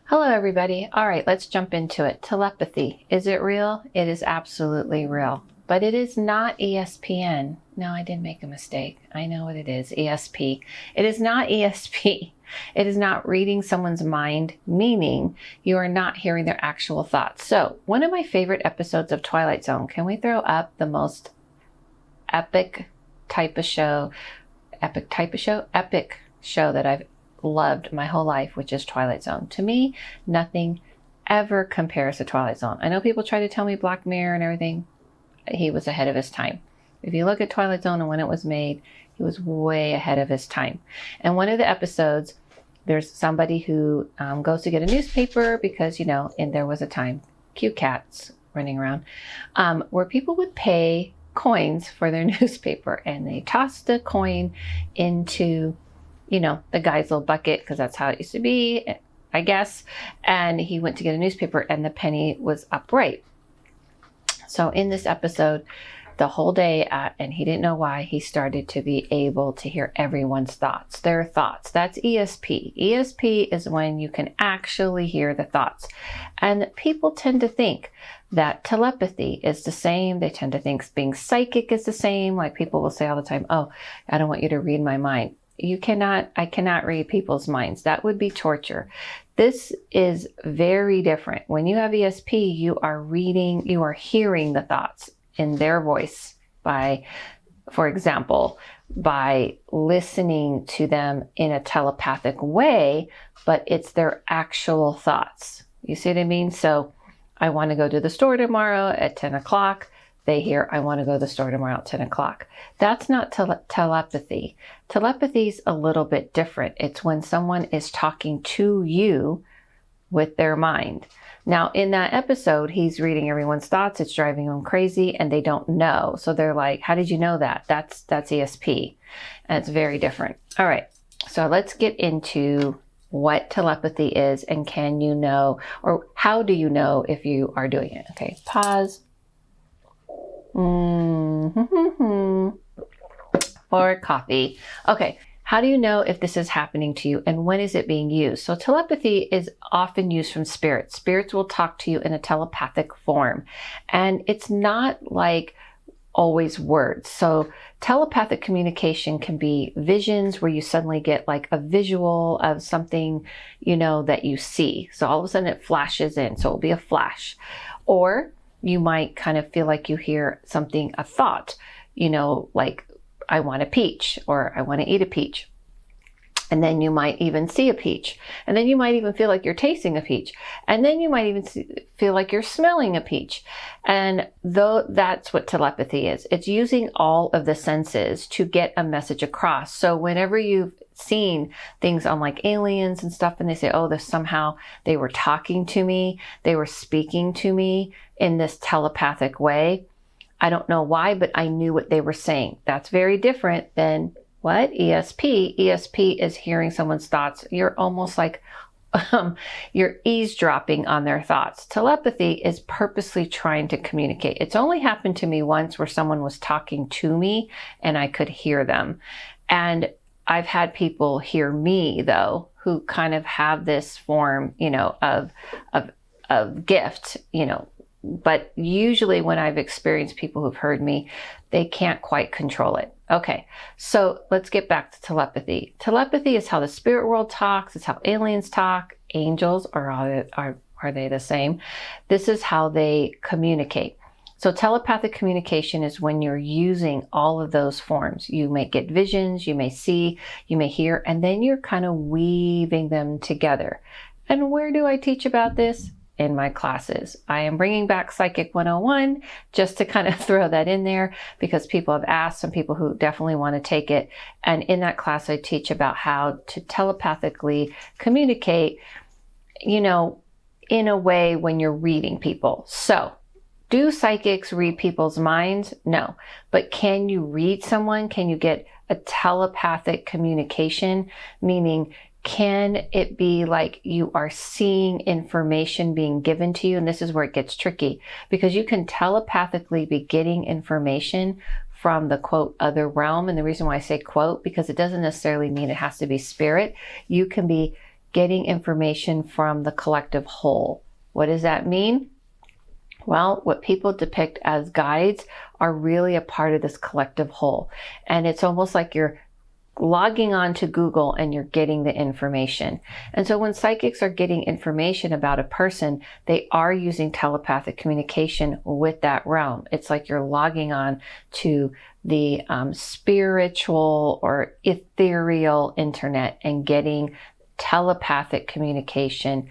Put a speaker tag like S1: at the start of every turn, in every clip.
S1: Hello, everybody. All right, let's jump into it. Telepathy. Is it real? It is absolutely real. But it is not ESPN. No, I did make a mistake. I know what it is. ESP. It is not ESP. It is not reading someone's mind, meaning you are not hearing their actual thoughts. So, one of my favorite episodes of Twilight Zone, can we throw up the most epic type of show that I've loved my whole life, which is Twilight Zone. To me, nothing ever compares to Twilight Zone. I know people try to tell me Black Mirror and everything. He was ahead of his time. If you look at Twilight Zone and when it was made, he was way ahead of his time. And one of the episodes, there's somebody who goes to get a newspaper because, and there was a time, cute cats running around, where people would pay coins for their newspaper, and they tossed the coin into the guy's little bucket, because that's how it used to be, I guess. And he went to get a newspaper and the penny was upright. So in this episode, the whole day, and he didn't know why, he started to be able to hear everyone's thoughts, their thoughts. That's ESP. ESP is when you can actually hear the thoughts. And people tend to think that telepathy is the same. They tend to think being psychic is the same. Like people will say all the time, oh, I don't want you to read my mind. I cannot read people's minds. That would be torture. This is very different. When you have ESP, you are hearing the thoughts in their voice for example, by listening to them in a telepathic way, but it's their actual thoughts. You see what I mean? So I want to go to the store tomorrow at 10 o'clock. They hear, I want to go to the store tomorrow at 10 o'clock. That's not telepathy. Telepathy is a little bit different. It's when someone is talking to you with their mind. Now, in that episode, he's reading everyone's thoughts. It's driving them crazy, and they don't know. So they're like, how did you know that? That's ESP. And it's very different. All right. So let's get into what telepathy is, and can you know, or how do you know if you are doing it? Okay, pause. Or coffee. Okay, how do you know if this is happening to you, and when is it being used? So telepathy is often used from spirits. Spirits will talk to you in a telepathic form, and it's not like always words. So telepathic communication can be visions, where you suddenly get like a visual of something, that you see. So all of a sudden it flashes in. So it'll be a flash. Or you might kind of feel like you hear something, a thought, like I want a peach, or I want to eat a peach. And then you might even see a peach. And then you might even feel like you're tasting a peach. And then you might even feel like you're smelling a peach. And that's what telepathy is. It's using all of the senses to get a message across. So whenever you've seen things on like aliens and stuff, and they say, oh, somehow they were talking to me, they were speaking to me in this telepathic way. I don't know why, but I knew what they were saying. That's very different than what? ESP. ESP is hearing someone's thoughts. You're almost like you're eavesdropping on their thoughts. Telepathy is purposely trying to communicate. It's only happened to me once where someone was talking to me and I could hear them. And I've had people hear me, though, who kind of have this form, of gift, but usually when I've experienced people who've heard me, they can't quite control it. Okay, so let's get back to telepathy. Telepathy is how the spirit world talks. It's how aliens talk. Angels, are they the same? This is how they communicate. So telepathic communication is when you're using all of those forms. You may get visions, you may see, you may hear, and then you're kind of weaving them together. And where do I teach about this? In my classes. I am bringing back Psychic 101 just to kind of throw that in there, because people have asked, some people who definitely want to take it. And in that class, I teach about how to telepathically communicate, in a way when you're reading people. So do psychics read people's minds? No. But can you read someone? Can you get a telepathic communication? Meaning, can it be like you are seeing information being given to you? And this is where it gets tricky, because you can telepathically be getting information from the quote other realm. And the reason why I say quote, because it doesn't necessarily mean it has to be spirit. You can be getting information from the collective whole. What does that mean? Well, what people depict as guides are really a part of this collective whole. And it's almost like you're logging on to Google and you're getting the information. And so when psychics are getting information about a person, they are using telepathic communication with that realm. It's like you're logging on to the spiritual or ethereal internet and getting telepathic communication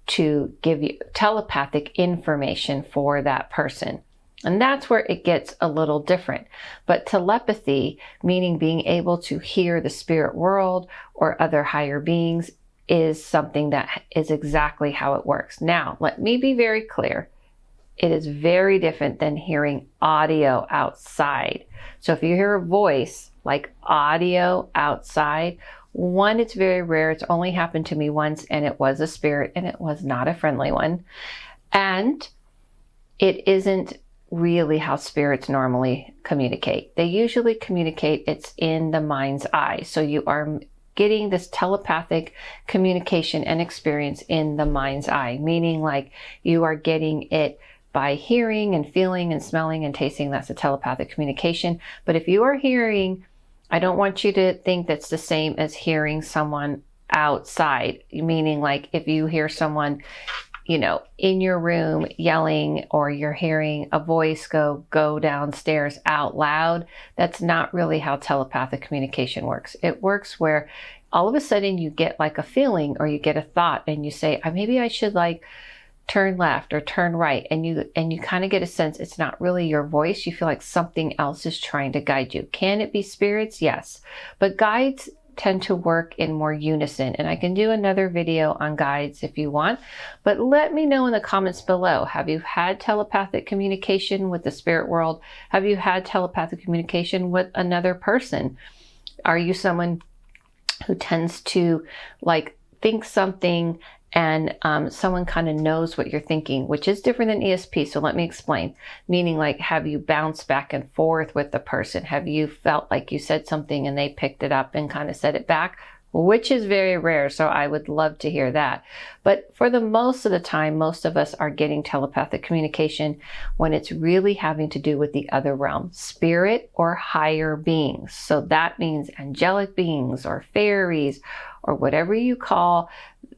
S1: to give you telepathic information for that person. And that's where it gets a little different. But telepathy, meaning being able to hear the spirit world or other higher beings, is something that is exactly how it works. Now, let me be very clear. It is very different than hearing audio outside. So if you hear a voice like audio outside, one, it's very rare. It's only happened to me once, and it was a spirit, and it was not a friendly one. And it isn't really how spirits normally communicate. They usually communicate, it's in the mind's eye. So you are getting this telepathic communication and experience in the mind's eye, meaning like you are getting it by hearing and feeling and smelling and tasting. That's a telepathic communication. But if you are hearing, I don't want you to think that's the same as hearing someone outside, meaning like if you hear someone, you know, in your room yelling, or you're hearing a voice go downstairs out loud, that's not really how telepathic communication works. It works where all of a sudden you get like a feeling or you get a thought and you say, maybe I should like turn left or turn right, and you kind of get a sense it's not really your voice. You feel like something else is trying to guide you. Can it be spirits? Yes. But guides tend to work in more unison, and I can do another video on guides if you want. But let me know in the comments below, have you had telepathic communication with the spirit world? Have you had telepathic communication with another person? Are you someone who tends to like think something and someone kind of knows what you're thinking, which is different than ESP. So let me explain. Meaning like, have you bounced back and forth with the person? Have you felt like you said something and they picked it up and kind of said it back? Which is very rare, so I would love to hear that. But for the most of the time, most of us are getting telepathic communication when it's really having to do with the other realm, spirit or higher beings. So that means angelic beings or fairies or whatever you call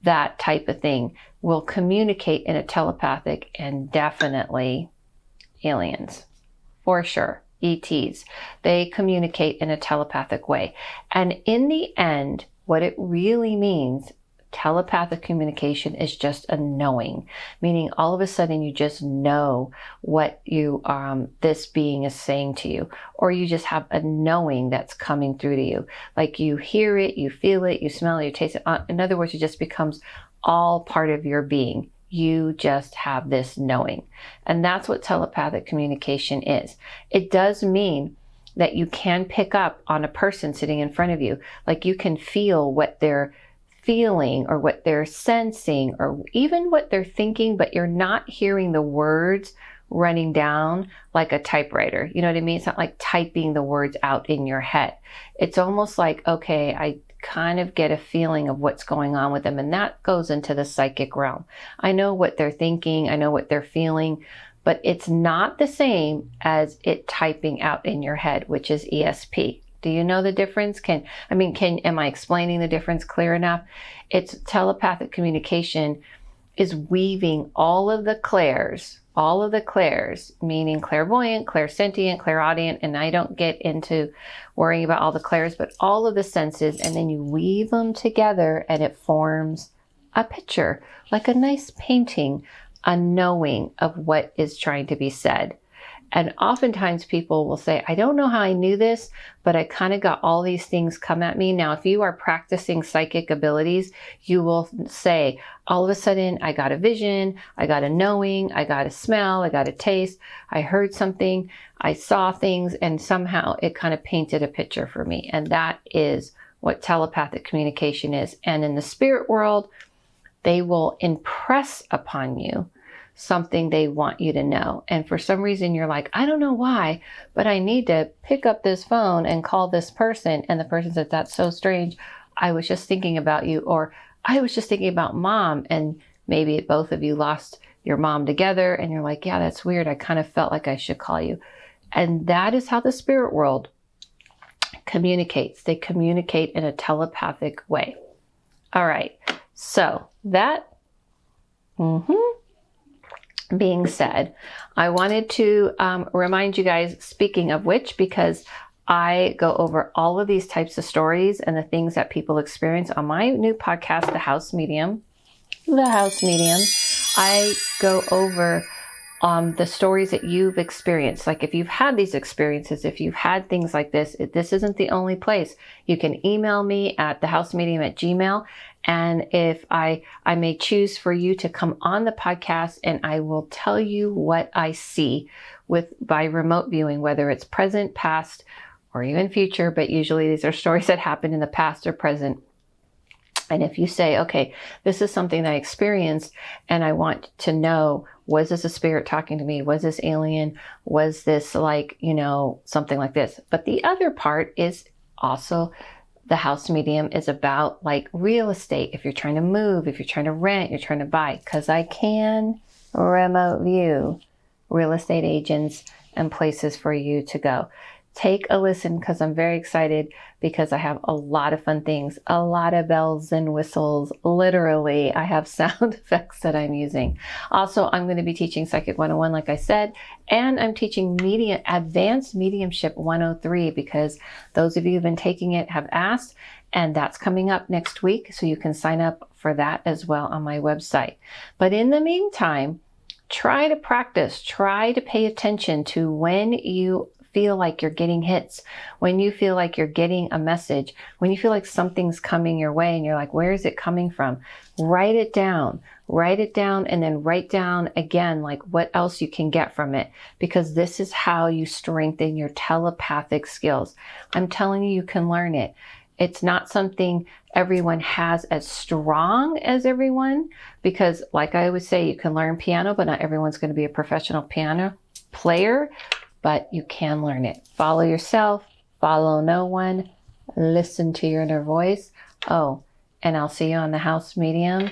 S1: that type of thing will communicate in a telepathic, and definitely aliens, for sure. ETs, they communicate in a telepathic way. And in the end, what it really means, telepathic communication is just a knowing, meaning all of a sudden you just know what you this being is saying to you, or you just have a knowing that's coming through to you. Like you hear it, you feel it, you smell it, you taste it. In other words, it just becomes all part of your being. You just have this knowing. And that's what telepathic communication is. It does mean that you can pick up on a person sitting in front of you. Like you can feel what they're feeling or what they're sensing or even what they're thinking, but you're not hearing the words running down like a typewriter. You know what I mean? It's not like typing the words out in your head. It's almost like, okay, I kind of get a feeling of what's going on with them. And that goes into the psychic realm. I know what they're thinking. I know what they're feeling, but it's not the same as it typing out in your head, which is ESP. Do you know the difference? Am I explaining the difference clear enough? It's telepathic communication is weaving all of the clairs, meaning clairvoyant, clairsentient, clairaudient, and I don't get into worrying about all the clairs, but all of the senses, and then you weave them together and it forms a picture, like a nice painting, a knowing of what is trying to be said. And oftentimes people will say, I don't know how I knew this, but I kind of got all these things come at me. Now, if you are practicing psychic abilities, you will say, all of a sudden, I got a vision, I got a knowing, I got a smell, I got a taste, I heard something, I saw things, and somehow it kind of painted a picture for me. And that is what telepathic communication is. And in the spirit world, they will impress upon you something they want you to know. And for some reason you're like, I don't know why, but I need to pick up this phone and call this person. And the person said, that's so strange. I was just thinking about you. Or I was just thinking about mom, and maybe both of you lost your mom together and you're like, yeah, that's weird. I kind of felt like I should call you. And that is how the spirit world communicates. They communicate in a telepathic way. All right. So that being said, I wanted to remind you guys, speaking of which, because I go over all of these types of stories and the things that people experience on my new podcast, The House Medium. The House Medium. I go over the stories that you've experienced. Like if you've had these experiences, if you've had things like this, this isn't the only place. You can email me at thehousemedium@gmail. And if I may choose for you to come on the podcast, and I will tell you what I see by remote viewing, whether it's present, past, or even future, but usually these are stories that happened in the past or present. And if you say, okay, this is something I experienced and I want to know, was this a spirit talking to me? Was this alien? Was this like, something like this? But the other part is also the House Medium is about like real estate. If you're trying to move, if you're trying to rent, you're trying to buy, because I can remote view real estate agents and places for you to go. Take a listen, because I'm very excited, because I have a lot of fun things, a lot of bells and whistles. Literally, I have sound effects that I'm using. Also, I'm going to be teaching Psychic 101, like I said, and I'm teaching Advanced Mediumship 103, because those of you who've been taking it have asked, and that's coming up next week. So you can sign up for that as well on my website. But in the meantime, try to practice, try to pay attention to when you feel like you're getting hits, when you feel like you're getting a message, when you feel like something's coming your way and you're like, where is it coming from? Write it down, and then write down again, like what else you can get from it, because this is how you strengthen your telepathic skills. I'm telling you, you can learn it. It's not something everyone has as strong as everyone, because like I always say, you can learn piano, but not everyone's going to be a professional piano player. But you can learn it. Follow yourself, follow no one, listen to your inner voice. Oh, and I'll see you on the House Medium